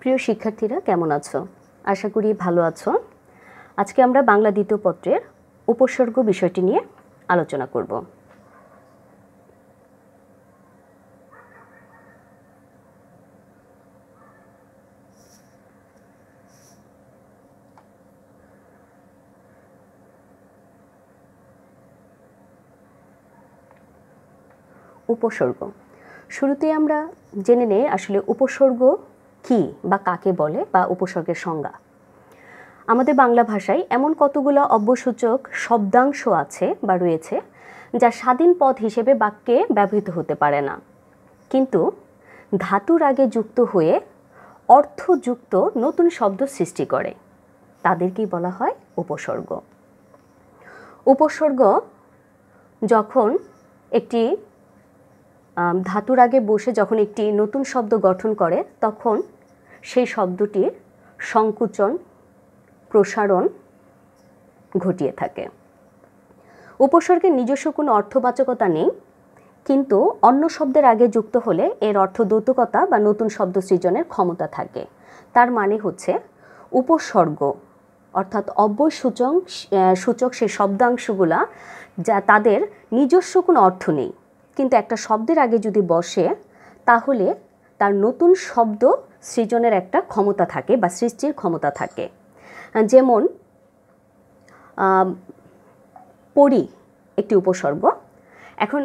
প্রিয় শিক্ষার্থীরা কেমন আছো? আশা করি ভালো আছো। আজকে আমরা বাংলা দ্বিতীয় পত্রের উপসর্গ বিষয়টি নিয়ে আলোচনা করব। উপসর্গ শুরুতেই আমরা জেনে নেই আসলে উপসর্গ কি বা কাকে বলে বা উপসর্গের সংজ্ঞা। আমাদের বাংলা ভাষায় এমন কতগুলো অব্যয়সূচক শব্দাংশ আছে বা রয়েছে যা স্বাধীন পদ হিসেবে বাক্যে ব্যবহৃত হতে পারে না, কিন্তু ধাতুর আগে যুক্ত হয়ে অর্থযুক্ত নতুন শব্দ সৃষ্টি করে। তাদেরকেই বলা হয় উপসর্গ। উপসর্গ যখন একটি ধাতুর আগে বসে যখন একটি নতুন শব্দ গঠন করে তখন সেই শব্দটির সংকুচন প্রসারণ ঘটিয়ে থাকে। উপসর্গের নিজস্ব কোনো অর্থবাচকতা নেই, কিন্তু অন্য শব্দের আগে যুক্ত হলে এর অর্থ দ্যোতকতা বা নতুন শব্দ সৃজনের ক্ষমতা থাকে। তার মানে হচ্ছে উপসর্গ অর্থাৎ অব্যয়সূচক সেই শব্দাংশগুলা যা তাদের নিজস্ব কোনো অর্থ নেই, কিন্তু একটা শব্দের আগে যদি বসে তাহলে তার নতুন শব্দ সৃজনের একটা ক্ষমতা থাকে বা সৃষ্টির ক্ষমতা থাকে। যেমন পরি একটি উপসর্গ। এখন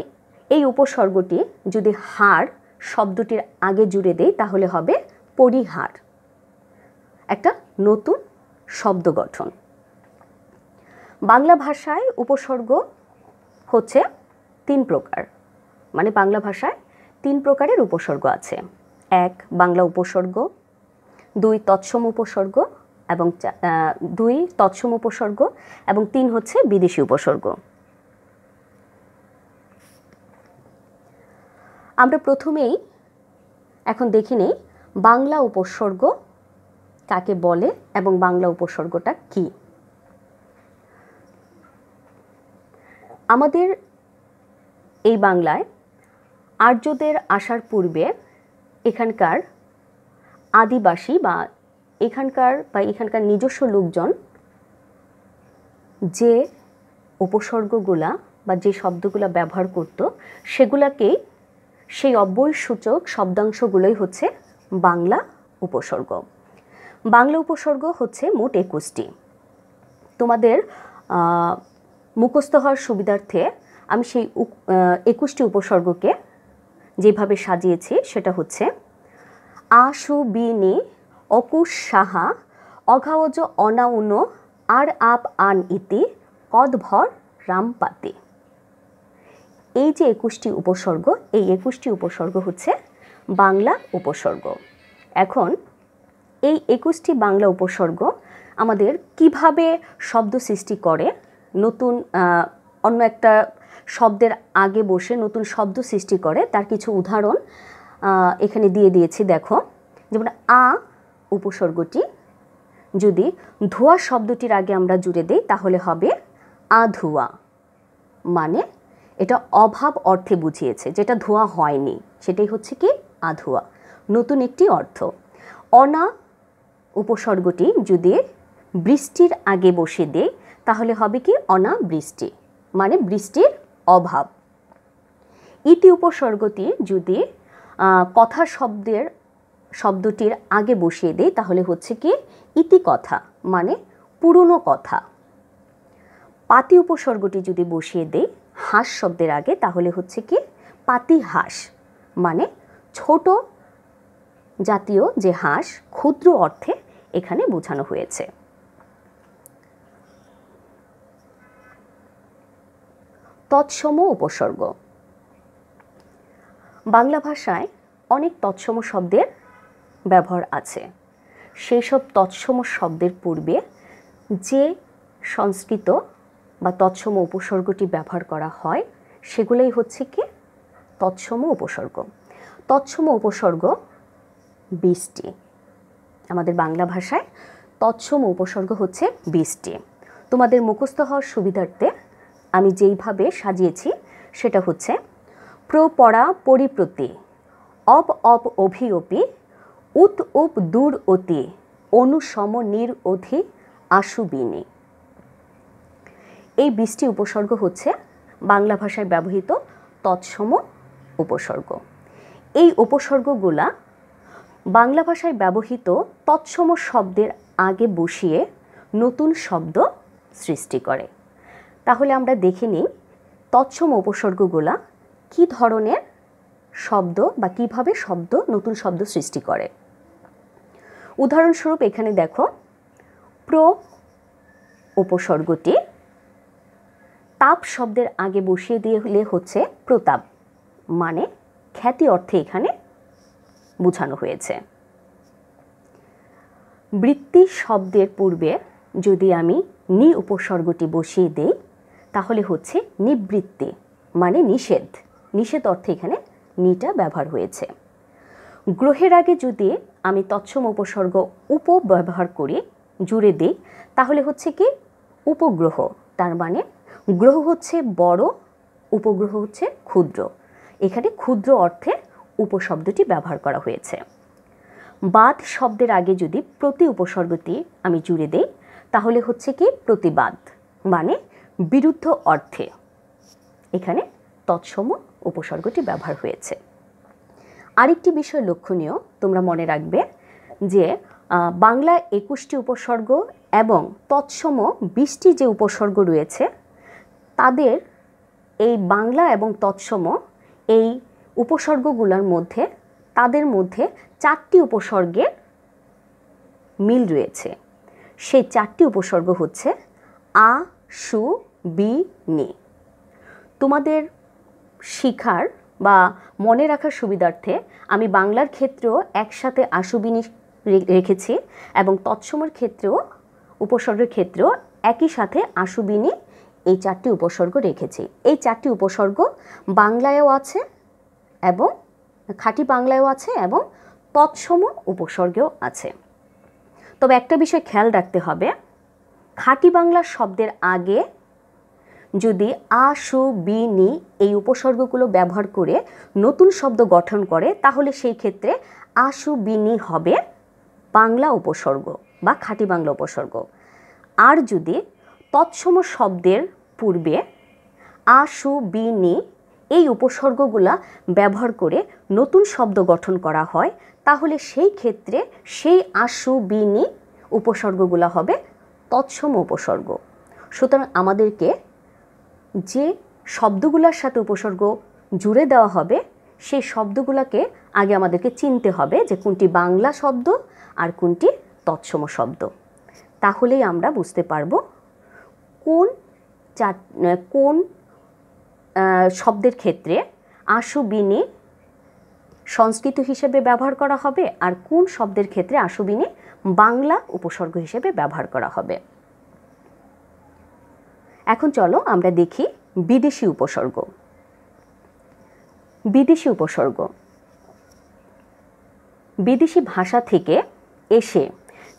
এই উপসর্গটি যদি হাড় শব্দটির আগে জুড়ে দেই তাহলে হবে পরিহার, একটা নতুন শব্দ গঠন। বাংলা ভাষায় উপসর্গ হচ্ছে তিন প্রকার, মানে বাংলা ভাষায় তিন প্রকারের উপসর্গ আছে। এক, বাংলা উপসর্গ, দুই, তৎসম উপসর্গ এবং এবং তিন হচ্ছে বিদেশি উপসর্গ। আমরা প্রথমেই এখন দেখি নেই বাংলা উপসর্গ কাকে বলে এবং বাংলা উপসর্গটা কি। আমাদের এই বাংলায় আর্যদের আসার পূর্বে এখানকার আদিবাসী বা এখানকার নিজস্ব লোকজন যে উপসর্গগুলা বা যে শব্দগুলা ব্যবহার করত সেগুলাকেই, সেই অব্যয়সূচক শব্দাংশগুলোই হচ্ছে বাংলা উপসর্গ। বাংলা উপসর্গ হচ্ছে মোট 21টি। তোমাদের মুখস্থ হওয়ার সুবিধার্থে আমি সেই 21টি উপসর্গকে যেভাবে সাজিয়েছি সেটা হচ্ছে আশু বিনি অকুশ সাহা অঘাওজ অনাউন আর আপ আন ইতি কদভর রামপাতি। এই যে 21টি উপসর্গ, এই 21টি উপসর্গ হচ্ছে বাংলা উপসর্গ। এখন এই 21টি বাংলা উপসর্গ আমাদের কিভাবে শব্দ সৃষ্টি করে, নতুন অন্য একটা শব্দের আগে বসে নতুন শব্দ সৃষ্টি করে, তার কিছু উদাহরণ এখানে দিয়ে দিয়েছি। দেখো, যেমন আ উপসর্গটি যদি ধোয়া শব্দটির আগে আমরা জুড়ে দেই তাহলে হবে আধোয়া, মানে এটা অভাব অর্থে বুঝিয়েছে, যেটা ধোয়া হয়নি সেটাই হচ্ছে কি আধোয়া, নতুন একটি অর্থ। অনা উপসর্গটি যদি বৃষ্টির আগে বসে দেই তাহলে হবে কি অনাবৃষ্টি, মানে বৃষ্টির অভাব। ইতি উপসর্গটি যদি কথা শব্দটির আগে বসিয়ে দেই তাহলে হচ্ছে কি ইতি কথা, মানে পুরনো কথা। পাতি উপসর্গটি যদি বসিয়ে দেই হাঁস শব্দের আগে তাহলে হচ্ছে কি পাতিহাঁস, মানে ছোট জাতীয় যে হাঁস, ক্ষুদ্র অর্থে এখানে বোঝানো হয়েছে। তৎসম উপসর্গ। বাংলা ভাষায় অনেক তৎসম শব্দের ব্যবহার আছে। সেই সব তৎসম শব্দের পূর্বে যে সংস্কৃত বা তৎসম উপসর্গটি ব্যবহার করা হয় সেগুলোই হচ্ছে কি তৎসম উপসর্গ। তৎসম উপসর্গ 20টি। আমাদের বাংলা ভাষায় তৎসম উপসর্গ হচ্ছে 20টি। তোমাদের মুখস্থ হওয়ার সুবিধার্থে আমি যেইভাবে সাজিয়েছি সেটা হচ্ছে প্রপরা পরিপ্রতি অপ অপ অভিঅপি উত উপ দূর অতি অনুসম নির অধি আশুবিনী। এই 20টি উপসর্গ হচ্ছে বাংলা ভাষায় ব্যবহৃত তৎসম উপসর্গ। এই উপসর্গগুলা বাংলা ভাষায় ব্যবহৃত তৎসম শব্দের আগে বসিয়ে নতুন শব্দ সৃষ্টি করে। তাহলে আমরা দেখে নিই তৎসম উপসর্গগুলা কি ধরনের শব্দ বা কিভাবে নতুন শব্দ সৃষ্টি করে। উদাহরণস্বরূপ এখানে দেখো, প্র উপসর্গটি তাপ শব্দের আগে বসিয়ে দিলে হচ্ছে প্রতাপ, মানে খ্যাতি অর্থে এখানে বোঝানো হয়েছে। বৃত্তি শব্দের পূর্বে যদি আমি নি উপসর্গটি বসিয়ে দেই তাহলে হচ্ছে নিবৃত্তি, মানে নিষেধ। নিষেধ অর্থে এখানে নিটা ব্যবহার হয়েছে। গ্রহের আগে যদি আমি তৎসম উপসর্গ উপ ব্যবহার করি, জুড়ে দিই, তাহলে হচ্ছে কি উপগ্রহ। তার মানে গ্রহ হচ্ছে বড়, উপগ্রহ হচ্ছে ক্ষুদ্র। এখানে ক্ষুদ্র অর্থে উপশব্দটি ব্যবহার করা হয়েছে। বাদ শব্দের আগে যদি প্রতি উপসর্গটি আমি জুড়ে দেই তাহলে হচ্ছে কি প্রতিবাদ, মানে বিরুদ্ধ অর্থে এখানে তৎসম উপসর্গটি ব্যবহার হয়েছে। আরেকটি বিষয় লক্ষণীয়, তোমরা মনে রাখবে যে বাংলা 21টি উপসর্গ এবং তৎসম 20টি যে উপসর্গ রয়েছে তাদের এই বাংলা এবং তৎসম এই উপসর্গগুলোর মধ্যে তাদের মধ্যে 4টি উপসর্গের মিল রয়েছে। সেই 4টি উপসর্গ হচ্ছে আ, সু, বি, নি। তোমাদের শিখার বা মনে রাখার সুবিধার্থে আমি বাংলার ক্ষেত্রেও একসাথে আশুবিনি রেখেছি এবং তৎসমের ক্ষেত্রেও উপসর্গের ক্ষেত্রেও একই সাথে আশুবিনি এই 4টি উপসর্গ রেখেছি। এই 4টি উপসর্গ বাংলায়ও আছে এবং খাঁটি বাংলায়ও আছে এবং তৎসম উপসর্গেও আছে। তবে একটা বিষয় খেয়াল রাখতে হবে, খাঁটি বাংলা শব্দের আগে যদি আ, সু, বি, নি এই উপসর্গগুলো ব্যবহার করে নতুন শব্দ গঠন করে তাহলে সেই ক্ষেত্রে আ, সু, বি, নি হবে বাংলা উপসর্গ বা খাঁটি বাংলা উপসর্গ। আর যদি তৎসম শব্দের পূর্বে আ, সু, বি, নি এই উপসর্গগুলা ব্যবহার করে নতুন শব্দ গঠন করা হয় তাহলে সেই ক্ষেত্রে সেই আ, সু, বি, নি উপসর্গগুলা হবে তৎসম উপসর্গ। সুতরাং আমাদেরকে যে শব্দগুলোর সাথে উপসর্গ জুড়ে দেওয়া হবে সেই শব্দগুলোকে আগে আমাদেরকে চিনতে হবে যে কোনটি বাংলা শব্দ আর কোনটি তৎসম শব্দ। তাহলেই আমরা বুঝতে পারব কোন শব্দের ক্ষেত্রে আশু বিনি সংস্কৃত হিসেবে ব্যবহার করা হবে আর কোন শব্দের ক্ষেত্রে আশু বিনি বাংলা উপসর্গ হিসেবে ব্যবহার করা হবে। এখন চলো আমরা দেখি বিদেশি উপসর্গ। বিদেশি উপসর্গ বিদেশি ভাষা থেকে এসে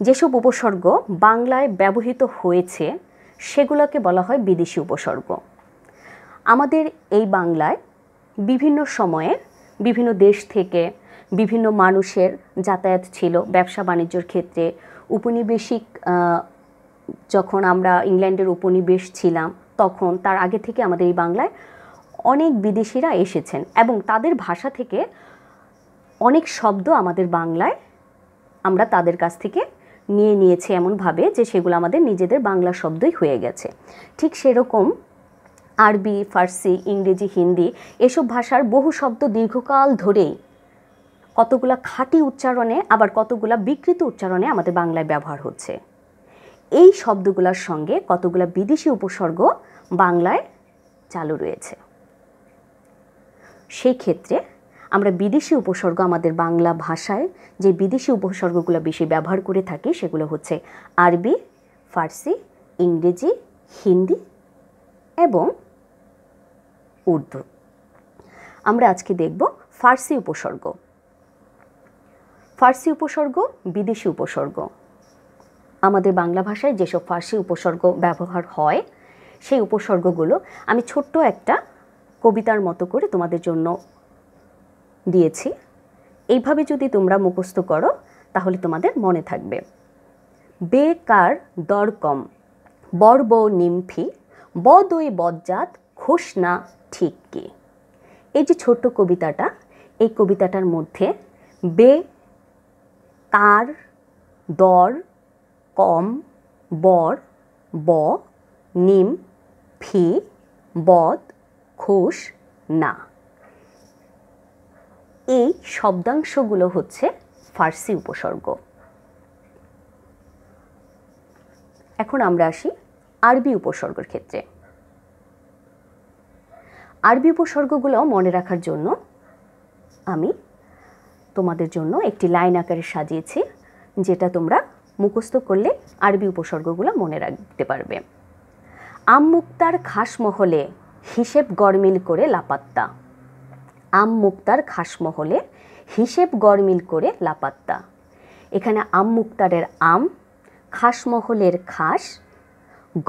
যেসব উপসর্গ বাংলায় ব্যবহৃত হয়েছে সেগুলোকে বলা হয় বিদেশি উপসর্গ। আমাদের এই বাংলায় বিভিন্ন সময়ে বিভিন্ন দেশ থেকে বিভিন্ন মানুষের যাতায়াত ছিল ব্যবসা বাণিজ্যের ক্ষেত্রে। উপনিবেশিক যখন আমরা ইংল্যান্ডের উপনিবেশ ছিলাম তখন তার আগে থেকে আমাদের এই বাংলায় অনেক বিদেশিরা এসেছেন এবং তাদের ভাষা থেকে অনেক শব্দ আমাদের বাংলায় আমরা তাদের কাছ থেকে নিয়ে নিয়েছি এমনভাবে যে সেগুলো আমাদের নিজেদের বাংলা শব্দই হয়ে গেছে। ঠিক সেরকম আরবি, ফার্সি, ইংরেজি, হিন্দি এসব ভাষার বহু শব্দ দীর্ঘকাল ধরেই কতগুলা খাঁটি উচ্চারণে আবার কতগুলা বিকৃত উচ্চারণে আমাদের বাংলায় ব্যবহার হচ্ছে। এই শব্দগুলোর সঙ্গে কতগুলা বিদেশি উপসর্গ বাংলায় চালু রয়েছে। সেই ক্ষেত্রে আমরা বিদেশি উপসর্গ আমাদের বাংলা ভাষায় যে বিদেশি উপসর্গগুলো বেশি ব্যবহার করে থাকি সেগুলো হচ্ছে আরবি, ফার্সি, ইংরেজি, হিন্দি এবং উর্দু। আমরা আজকে দেখব ফার্সি উপসর্গ। ফার্সি উপসর্গ বিদেশি উপসর্গ। আমাদের বাংলা ভাষায় যেসব ফার্সি উপসর্গ ব্যবহার হয় সেই উপসর্গগুলো আমি ছোট্ট একটা কবিতার মতো করে তোমাদের জন্য দিয়েছি। এইভাবে যদি তোমরা মুখস্থ করো তাহলে তোমাদের মনে থাকবে। বেকার দর কম, বর্ব নিমফি, বদই বজ্জাত, ঘোষণা ঠিক কি। এই যে ছোট্ট কবিতাটা, এই কবিতাটার মধ্যে বে, কার, দর, কম, বর, ব, নিম, ফি, বদ, ঘোষ, না, এই শব্দাংশগুলো হচ্ছে ফার্সি উপসর্গ। এখন আমরা আসি আরবি উপসর্গের ক্ষেত্রে। আরবি উপসর্গগুলো মনে রাখার জন্য আমি তোমাদের জন্য একটি লাইন আকারে সাজিয়েছি, যেটা তোমরা মুখস্থ করলে আরবি উপসর্গগুলো মনে রাখতে পারবে। আম মুক্তার খাসমহলে হিসেব গরমিল করে লাপাত্তা। আম মুক্তার খাসমহলে হিসেব গরমিল করে লাপাত্তা। এখানে আম মুক্তারের আম, খাসমহলের খাস,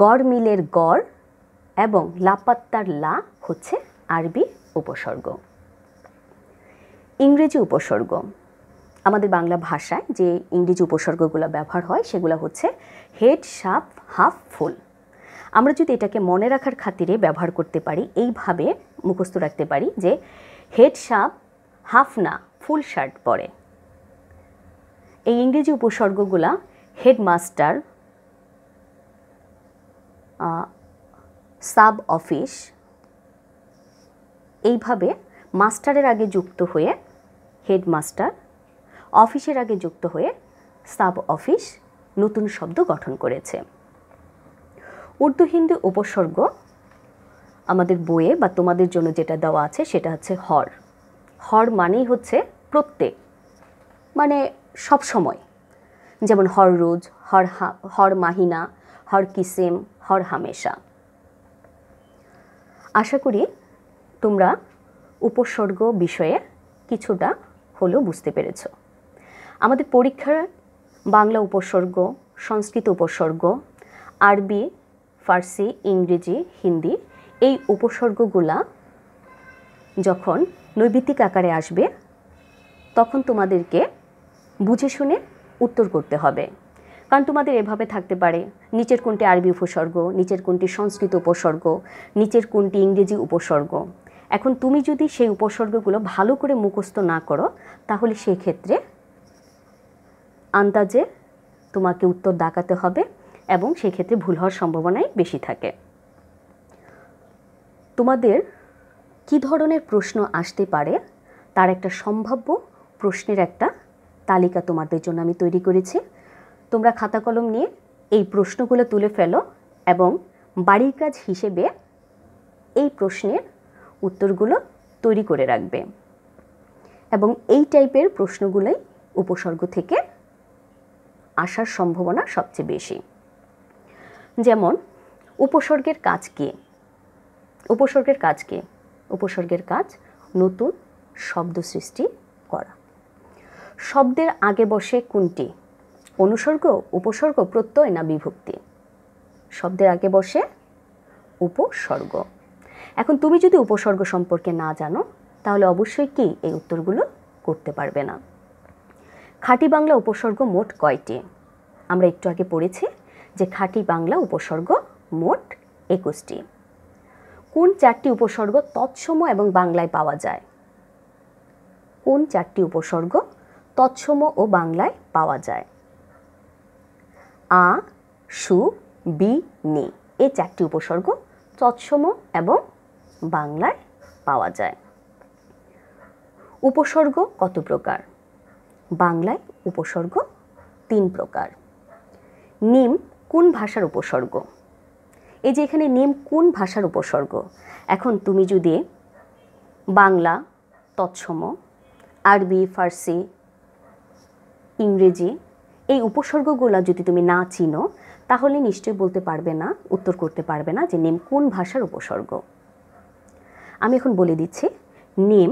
গড়মিলের গড় এবং লাপাত্তার লা হচ্ছে আরবি উপসর্গ। ইংরেজি উপসর্গ। আমাদের বাংলা ভাষায় যে ইংরেজি উপসর্গগুলো ব্যবহার হয় সেগুলো হচ্ছে হেড, শার্প, হাফ, ফুল। আমরা যদি এটাকে মনে রাখার খাতিরে ব্যবহার করতে পারি, এইভাবে মুখস্থ রাখতে পারি যে হেড শার্প হাফ না ফুল শার্ট পরে। এই ইংরেজি উপসর্গগুলা হেডমাস্টার, সাব অফিস, এইভাবে মাস্টারের আগে যুক্ত হয়ে হেডমাস্টার, অফিসের আগে যুক্ত হয়ে সাব অফিস নতুন শব্দ গঠন করেছে। উর্দু হিন্দি উপসর্গ আমাদের বইয়ে বা তোমাদের জন্য যেটা দেওয়া আছে সেটা হচ্ছে হর। হর মানেই হচ্ছে প্রত্যেক, মানে সব সময়, যেমন হর রোজ, হর মাহিনা, হর কিসেম, হর হামেশা। আশা করি তোমরা উপসর্গ বিষয়ে কিছুটা হলেও বুঝতে পেরেছ। আমাদের পরীক্ষার বাংলা উপসর্গ, সংস্কৃত উপসর্গ, আরবি, ফার্সি, ইংরেজি, হিন্দি এই উপসর্গগুলা যখন নৈবিত্তিক আকারে আসবে তখন তোমাদেরকে বুঝে শুনে উত্তর করতে হবে। কারণ তোমাদের এভাবে থাকতে পারে নিচের কোনটি আরবি উপসর্গ, নিচের কোনটি সংস্কৃত উপসর্গ, নিচের কোনটি ইংরেজি উপসর্গ। এখন তুমি যদি সেই উপসর্গগুলো ভালো করে মুখস্থ না করো তাহলে সেই ক্ষেত্রে আন্দাজে তোমাকে উত্তর দাগাতে হবে এবং সেই ক্ষেত্রে ভুল হওয়ার সম্ভাবনাই বেশি থাকে। তোমাদের কি ধরনের প্রশ্ন আসতে পারে তার একটা সম্ভাব্য প্রশ্নের একটা তালিকা তোমাদের জন্য আমি তৈরি করেছি। তোমরা খাতা কলম নিয়ে এই প্রশ্নগুলো তুলে ফেলো এবং বাড়ির কাজ হিসেবে এই প্রশ্নের উত্তরগুলো তৈরি করে রাখবে। এবং এই টাইপের প্রশ্নগুলোই উপসর্গ থেকে আসার সম্ভাবনা সবচেয়ে বেশি। যেমন উপসর্গের কাজ কি? উপসর্গের কাজ কি? উপসর্গের কাজ নতুন শব্দ সৃষ্টি করা। শব্দের আগে বসে কোনটি? অনুসর্গ, উপসর্গ, প্রত্যয় না বিভক্তি? শব্দের আগে বসে উপসর্গ। এখন তুমি যদি উপসর্গ সম্পর্কে না জানো তাহলে অবশ্যই কি এই উত্তরগুলো করতে পারবে না। খাঁটি বাংলা উপসর্গ মোট কয়টি? আমরা একটু আগে পড়েছি যে খাঁটি বাংলা উপসর্গ মোট 21টি। কোন 4টি উপসর্গ তৎসম এবং বাংলায় পাওয়া যায়? কোন 4টি উপসর্গ তৎসম ও বাংলায় পাওয়া যায়? আ, সু, বি, নি এই 4টি উপসর্গ তৎসম এবং বাংলায় পাওয়া যায়। উপসর্গ কত প্রকার? বাংলায় উপসর্গ 3 প্রকার। নিম কোন ভাষার উপসর্গ? এই যে এখানে নিম কোন ভাষার উপসর্গ, এখন তুমি যদি বাংলা তৎসম, আরবি, ফার্সি, ইংরেজি এই উপসর্গগুলো যদি তুমি না চিনো তাহলে নিশ্চয়ই বলতে পারবে না, উত্তর করতে পারবে না যে নিম কোন ভাষার উপসর্গ। আমি এখন বলে দিচ্ছি, নিম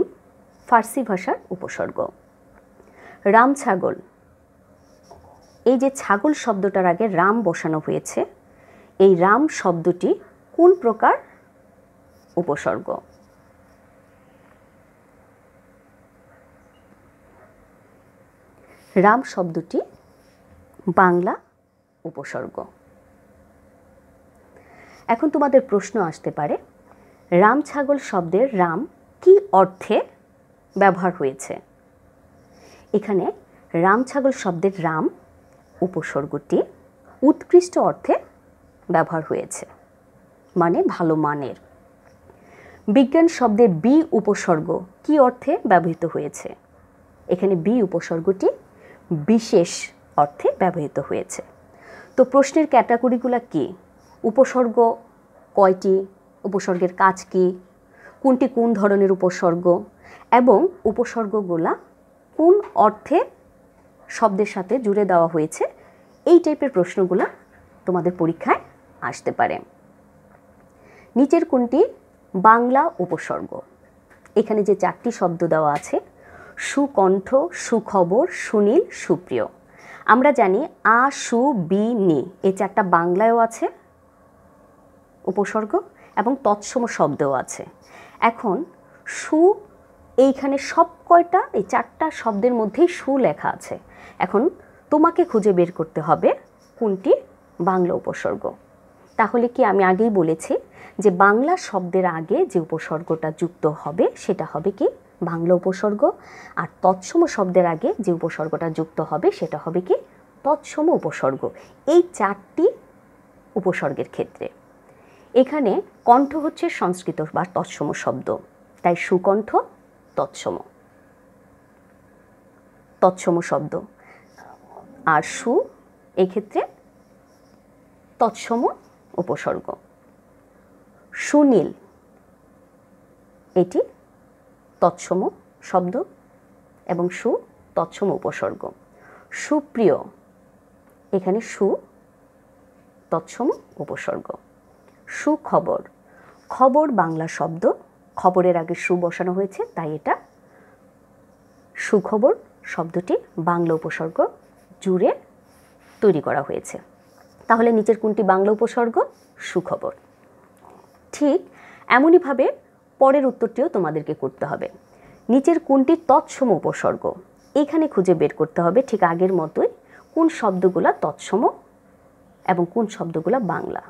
ফার্সি ভাষার উপসর্গ। রাম ছাগল, এই যে ছাগল শব্দটার আগে রাম বসানো হয়েছে, এই রাম শব্দটি কোন প্রকার উপসর্গ? রাম শব্দটি বাংলা উপসর্গ। এখন তোমাদের প্রশ্ন আসতে পারে, রাম ছাগল শব্দের রাম কি অর্থে ব্যবহার হয়েছে? এখানে রাম ছাগল শব্দের রাম উপসর্গটি উৎকৃষ্ট অর্থে ব্যবহার হয়েছে, মানে ভালো মানের। বিজ্ঞান শব্দের বি উপসর্গ কি অর্থে ব্যবহৃত হয়েছে? এখানে বি উপসর্গটি বিশেষ অর্থে ব্যবহৃত হয়েছে। তো প্রশ্নের ক্যাটাগরিগুলো কি? উপসর্গ কয়টি, উপসর্গের কাজ কি, কোনটি কোন ধরনের উপসর্গ, এবং উপসর্গগুলা কোন অর্থে শব্দের সাথে জুড়ে দেওয়া হয়েছে, এই টাইপের প্রশ্নগুলো তোমাদের পরীক্ষায় আসতে পারে। নিচের কোনটি বাংলা উপসর্গ? এখানে যে 4টি শব্দ দেওয়া আছে, সুকণ্ঠ, সুখবর, সুনীল, সুপ্রিয়। আমরা জানি আ, সু, বি, নি এই 4টা বাংলায়ও আছে উপসর্গ এবং তৎসম শব্দও আছে। এখন সু, এইখানে সব কয়টা, এই 4টা শব্দের মধ্যেই সু লেখা আছে। এখন তোমাকে খুঁজে বের করতে হবে কোনটি বাংলা উপসর্গ। তাহলে কি আমি আগেই বলেছি যে বাংলা শব্দের আগে যে উপসর্গটা যুক্ত হবে সেটা হবে কি বাংলা উপসর্গ, আর তৎসম শব্দের আগে যে উপসর্গটা যুক্ত হবে সেটা হবে কি তৎসম উপসর্গ। এই 4টি উপসর্গের ক্ষেত্রে এখানে কণ্ঠ হচ্ছে সংস্কৃত বা তৎসম শব্দ, তাই সুকণ্ঠ তৎসম তৎসম শব্দ, আর সু এক্ষেত্রে তৎসম উপসর্গ। সুনীল এটি তৎসম শব্দ এবং সু তৎসম উপসর্গ। সুপ্রিয় এখানে সু তৎসম উপসর্গ। সুখবর, খবর বাংলা শব্দ, খবরের আগে সু বসানো হয়েছে তাই এটা সুখবর শব্দটি বাংলা উপসর্গ জুড়ে তৈরি করা হয়েছে। তাহলে নিচের কোনটি বাংলা উপসর্গ? সুখবর। ঠিক এমনইভাবে পরের উত্তরটিও তোমাদেরকে করতে হবে। নিচের কোনটি তৎসম উপসর্গ? এখানে খুঁজে বের করতে হবে ঠিক আগের মতোই কোন শব্দগুলা তৎসম এবং কোন শব্দগুলা বাংলা।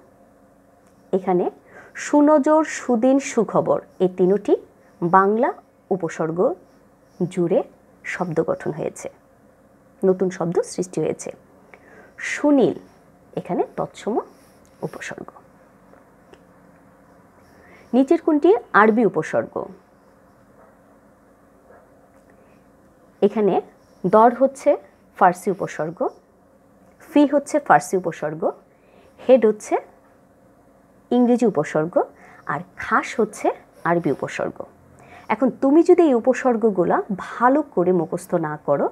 এখানে সুনজর, সুদিন, সুখবর এই 3টি বাংলা উপসর্গ জুড়ে শব্দ গঠন হয়েছে, নতুন শব্দ সৃষ্টি হয়েছে। সুনীল এখানে তৎসম উপসর্গ। নিচের কোনটি আরবি উপসর্গ? এখানে দর হচ্ছে ফার্সি উপসর্গ, ফি হচ্ছে ফার্সি উপসর্গ, হেড হচ্ছে ইংরেজি উপসর্গ, আর খাস হচ্ছে আরবি উপসর্গ। এখন তুমি যদি এই উপসর্গগুলো ভালো করে মুখস্থ না করো,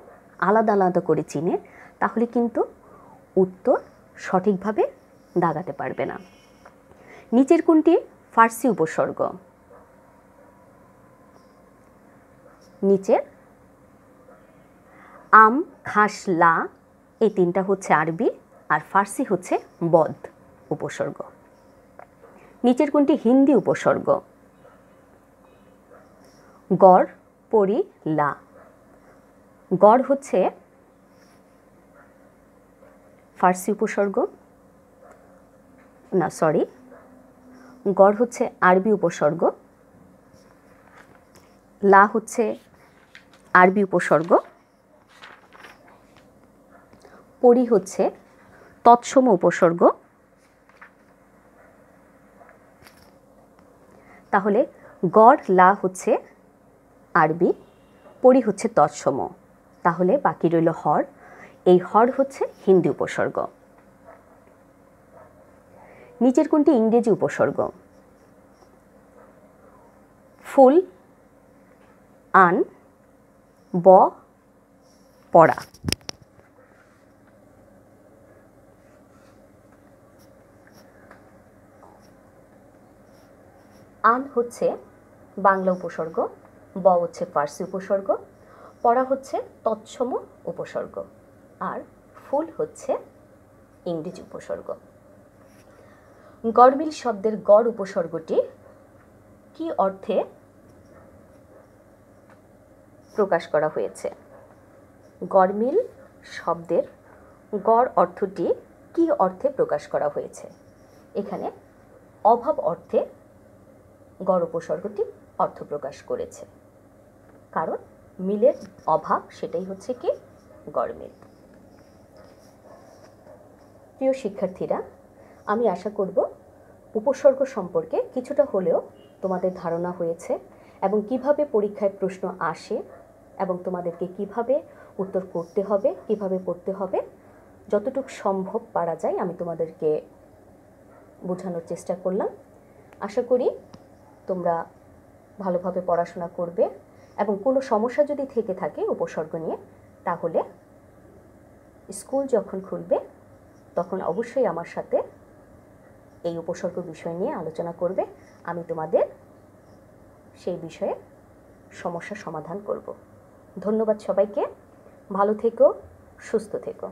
আলাদা আলাদা করে চিনে, তাহলে কিন্তু উত্তর সঠিকভাবে দাগাতে পারবে না। নিচের কোনটি ফার্সি উপসর্গ? নিচের আম, খাস, লা এই 3টা হচ্ছে আরবি, আর ফার্সি হচ্ছে বদ উপসর্গ। নিচের কোনটি হিন্দি উপসর্গ? গড়, পরি, লা। গড় হচ্ছে ফার্সি উপসর্গ, না সরি, গড় হচ্ছে আরবি উপসর্গ, লা হচ্ছে আরবি উপসর্গ, পরি হচ্ছে তৎসম উপসর্গ। তাহলে গড়, লা হচ্ছে আরবি, পরি হচ্ছে তৎসম, তাহলে বাকি রইল হর। এই হর হচ্ছে হিন্দি উপসর্গ। নিচের কোনটি ইংরেজি উপসর্গ? ফুল, আন, ব, পড়া। আন হচ্ছে বাংলা উপসর্গ, ব হচ্ছে ফার্সি উপসর্গ, পড়া হচ্ছে তৎসম উপসর্গ, আর ফুল হচ্ছে ইংরেজি উপসর্গ। গড়মিল শব্দের গড় উপসর্গটি কি অর্থে প্রকাশ করা হয়েছে? গড়মিল শব্দের গড় অর্থটি কী অর্থে প্রকাশ করা হয়েছে? এখানে অভাব অর্থে গড় উপসর্গটি অর্থ প্রকাশ করেছে, কারণ মিলের অভাব সেটাই হচ্ছে কি গড় মিল। প্রিয় শিক্ষার্থীরা, আমি আশা করব উপসর্গ সম্পর্কে কিছুটা হলেও তোমাদের ধারণা হয়েছে এবং কিভাবে পরীক্ষায় প্রশ্ন আসে এবং তোমাদেরকে কিভাবে উত্তর করতে হবে, কিভাবে পড়তে হবে, যতটুকু সম্ভব পারা যায় আমি তোমাদেরকে বোঝানোর চেষ্টা করলাম। আশা করি তোমরা ভালোভাবে পড়াশোনা করবে এবং কোনো সমস্যা যদি থেকে থাকে উপসর্গ নিয়ে, তাহলে স্কুল যখন খুলবে তখন অবশ্যই আমার সাথে এই উপসর্গ বিষয় নিয়ে আলোচনা করবে। আমি তোমাদের সেই বিষয়ে সমস্যা সমাধান করব। ধন্যবাদ সবাইকে। ভালো থেকো, সুস্থ থেকো।